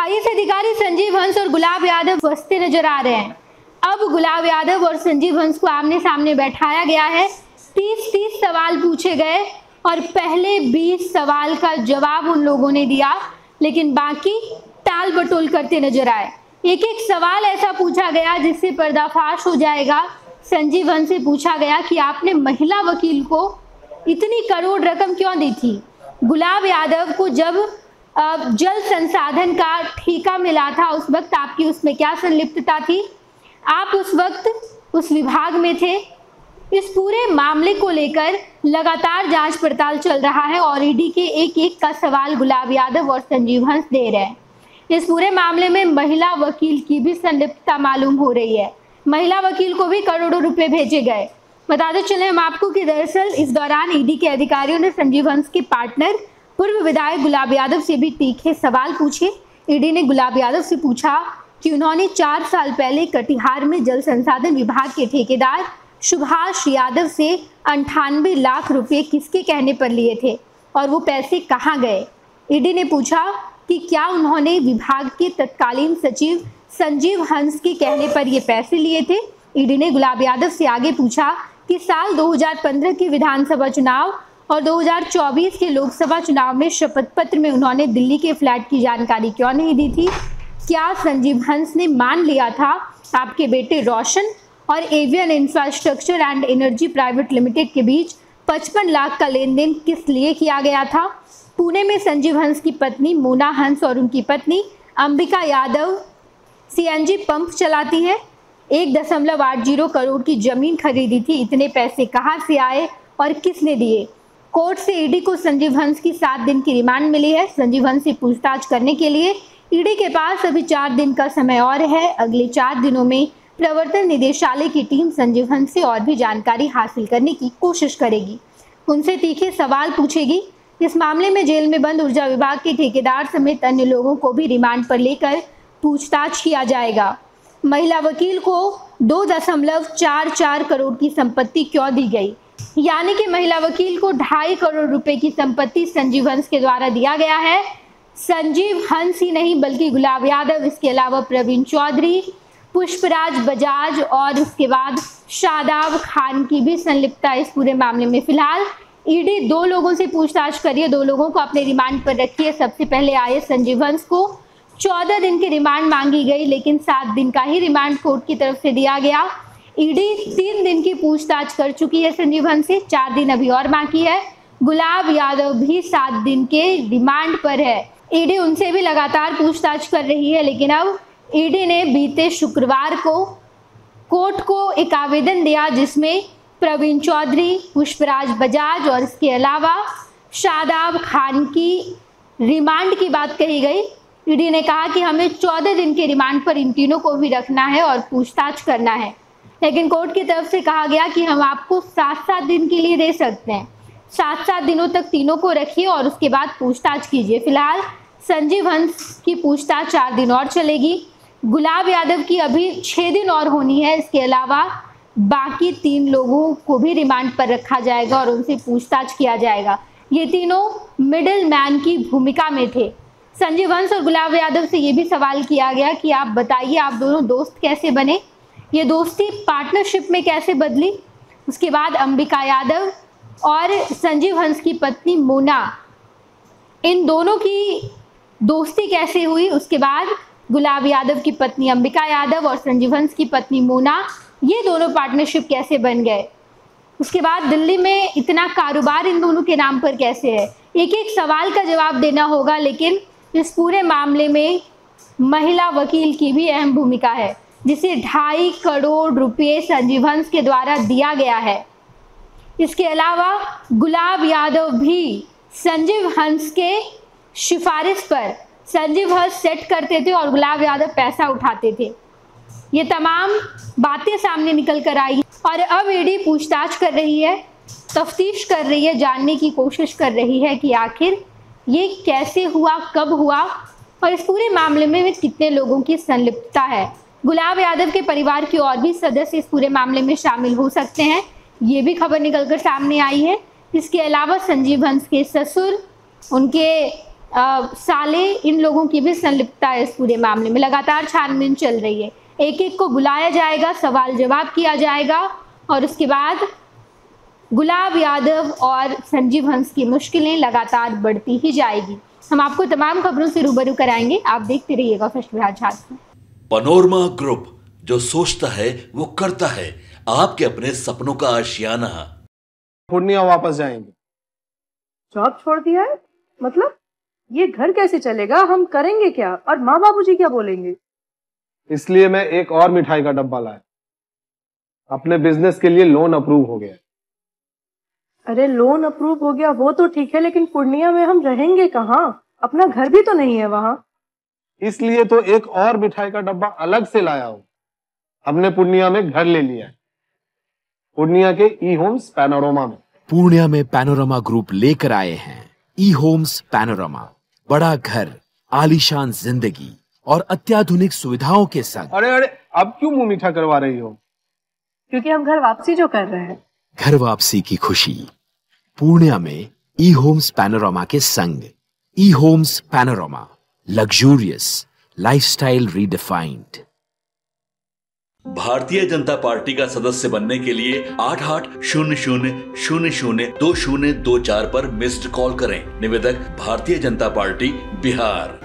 IAS अधिकारी संजीव हंस और गुलाब यादव हंसते नजर आ रहे हैं। अब गुलाब यादव और संजीव हंस को आमने सामने बैठाया गया है। 30 सवाल पूछे गए और पहले 20 सवाल का जवाब उन लोगों ने दिया, लेकिन बाकी टाल बटोल करते नजर आए। एक एक सवाल ऐसा पूछा गया जिससे पर्दाफाश हो जाएगा। संजीव हंस से पूछा गया कि आपने महिला वकील को इतनी करोड़ रकम क्यों दी थी। गुलाब यादव को जब जल संसाधन का ठेका मिला था उस वक्त आपकी उसमें क्या संलिप्तता थी, आप उस वक्त उस विभाग में थे। इस पूरे मामले को लेकर लगातार जांच पड़ताल चल रहा है और ईडी के एक एक का सवाल गुलाब यादव और संजीव हंस दे रहे हैं। इस पूरे मामले में महिला वकील की भी संलिप्तता मालूम हो रही है। महिला वकील को भी करोड़ों रुपए भेजे गए। बताते चले हम आपको कि दरअसल इस दौरान ईडी के अधिकारियों ने संजीव हंस के पार्टनर पूर्व विधायक गुलाब यादव से भी तीखे सवाल पूछे। ईडी ने गुलाब यादव से पूछा कि उन्होंने 4 साल पहले कटिहार में जल संसाधन विभाग के ठेकेदार सुभाष यादव से 98 लाख रुपए किसके कहने पर लिए थे और वो पैसे कहाँ गए। ईडी ने पूछा कि क्या उन्होंने विभाग के तत्कालीन सचिव संजीव हंस के कहने पर ये पैसे लिए थे। ईडी ने गुलाब यादव से आगे पूछा कि साल 2015 के विधानसभा चुनाव और 2024 के लोकसभा चुनाव में शपथ पत्र में उन्होंने दिल्ली के फ्लैट की जानकारी क्यों नहीं दी थी। क्या संजीव हंस ने मान लिया था आपके बेटे रोशन और avian infrastructure and energy private limited के बीच 55 लाख का लेन देन किस लिए किया गया था। पुणे में संजीव हंस की पत्नी मोना हंस और उनकी पत्नी अंबिका यादव सीएनजी पंप चलाती है। 1.80 करोड़ की जमीन खरीदी थी। इतने पैसे कहां से आए और किसने दिए। कोर्ट से ईडी को संजीव हंस की 7 दिन की रिमांड मिली है। संजीव हंस से पूछताछ करने के लिए ईडी के पास अभी 4 दिन का समय और है। अगले 4 दिनों में प्रवर्तन निदेशालय की टीम संजीव हंस से और भी जानकारी हासिल करने की कोशिश करेगी, उनसे तीखे सवाल पूछेगी। इस मामले में जेल में बंद ऊर्जा विभाग के ठेकेदार समेत अन्य लोगों को भी रिमांड पर लेकर पूछताछ किया जाएगा। महिला वकील को 2.44 करोड़ की संपत्ति क्यों दी गई, यानी कि महिला वकील को 2.5 करोड़ रुपए की संपत्ति संजीव हंस के द्वारा दिया गया है। संजीव हंस ही नहीं बल्कि गुलाब यादव, इसके अलावा प्रवीण चौधरी, पुष्पराज बजाज और उसके बाद शादाब खान की भी संलिप्तता इस पूरे मामले में। फिलहाल ईडी 2 लोगों से पूछताछ कर रही है, 2 लोगों को अपने रिमांड पर रखी है। सबसे पहले आए संजीव हंस को 14 दिन की रिमांड मांगी गई, लेकिन 7 दिन का ही रिमांड कोर्ट की तरफ से दिया गया। ईडी 3 दिन की पूछताछ कर चुकी है संजीव हंस से, 4 दिन अभी और बाकी है। गुलाब यादव भी 7 दिन के रिमांड पर है। ईडी उनसे भी लगातार पूछताछ कर रही है, लेकिन अब ईडी ने बीते शुक्रवार को कोर्ट को एक आवेदन दिया जिसमें प्रवीण चौधरी, पुष्पराज बजाज और इसके अलावा शादाब खान की रिमांड की बात कही गई। ईडी ने कहा कि हमें 14 दिन के रिमांड पर इन तीनों को भी रखना है और पूछताछ करना है, लेकिन कोर्ट की तरफ से कहा गया कि हम आपको 7-7 दिन के लिए दे सकते हैं। 7-7 दिनों तक तीनों को रखिए और उसके बाद पूछताछ कीजिए। फिलहाल संजीव हंस की पूछताछ 4 दिन और चलेगी। गुलाब यादव की अभी 6 दिन और होनी है। इसके अलावा बाकी 3 लोगों को भी रिमांड पर रखा जाएगा और उनसे पूछताछ किया जाएगा। ये तीनों मिडिल मैन की भूमिका में थे। संजीव हंस और गुलाब यादव से ये भी सवाल किया गया कि आप बताइए आप दोनों दोस्त कैसे बने, ये दोस्ती पार्टनरशिप में कैसे बदली। उसके बाद अंबिका यादव और संजीव हंस की पत्नी मोना, इन दोनों की दोस्ती कैसे हुई। उसके बाद गुलाब यादव की पत्नी अंबिका यादव और संजीव हंस की पत्नी मोना, ये दोनों पार्टनरशिप कैसे बन गए। उसके बाद दिल्ली में इतना कारोबार इन दोनों के नाम पर कैसे है। एक एक सवाल का जवाब देना होगा, लेकिन इस पूरे मामले में महिला वकील की भी अहम भूमिका है, जिसे 2.5 करोड़ रुपए संजीव हंस के द्वारा दिया गया है। इसके अलावा गुलाब यादव भी संजीव हंस के सिफारिश पर संजीव हंस सेट करते थे और गुलाब यादव पैसा उठाते थे। ये तमाम बातें सामने निकल कर आई और अब ईडी पूछताछ कर रही है, तफ्तीश कर रही है, जानने की कोशिश कर रही है कि आखिर ये कैसे हुआ, कब हुआ और इस पूरे मामले में कितने लोगों की संलिप्तता है। गुलाब यादव के परिवार के और भी सदस्य इस पूरे मामले में शामिल हो सकते हैं, ये भी खबर निकलकर सामने आई है। इसके अलावा संजीव हंस के ससुर, उनके साले इन लोगों की भी संलिप्तता है इस पूरे मामले में। लगातार छानबीन चल रही है, एक एक को बुलाया जाएगा, सवाल जवाब किया जाएगा और उसके बाद गुलाब यादव और संजीव हंस की मुश्किलें लगातार बढ़ती ही जाएगी। हम आपको तमाम खबरों से रूबरू कराएंगे, आप देखते रहिएगा first Bihar Jharkhand. Panorama group, जो सोचता है वो करता है, आपके अपने सपनों का आशियाना। पूर्णिया वापस जाएंगे। जॉब छोड़ दिया है? मतलब ये घर कैसे चलेगा? हम करेंगे क्या? और माँ बाबूजी क्या बोलेंगे? इसलिए मैं एक और मिठाई का डब्बा लाया। अपने बिजनेस के लिए लोन अप्रूव हो गया। अरे लोन अप्रूव हो गया वो तो ठीक है, लेकिन पूर्णिया में हम रहेंगे कहाँ? अपना घर भी तो नहीं है वहाँ। इसलिए तो एक और मिठाई का डब्बा अलग से लाया हूँ। हमने पूर्णिया में घर ले लिया है, पूर्णिया के ई होम्स पैनोरमा में। पूर्णिया में पैनोरमा ग्रुप लेकर आए हैं ई होम्स पैनोरमा। बड़ा घर, आलीशान जिंदगी और अत्याधुनिक सुविधाओं के संग। अरे अरे, अब क्यों मुंह मीठा करवा रही हो? क्योंकि हम घर वापसी जो कर रहे हैं। घर वापसी की खुशी पूर्णिया में ई होम्स पैनोरमा के संग। E homes panorama, luxurious lifestyle redefined. Bharatiya Janata party का सदस्य बनने के लिए 8800002024 पर मिस्ड कॉल करें। निवेदक, भारतीय जनता पार्टी, बिहार।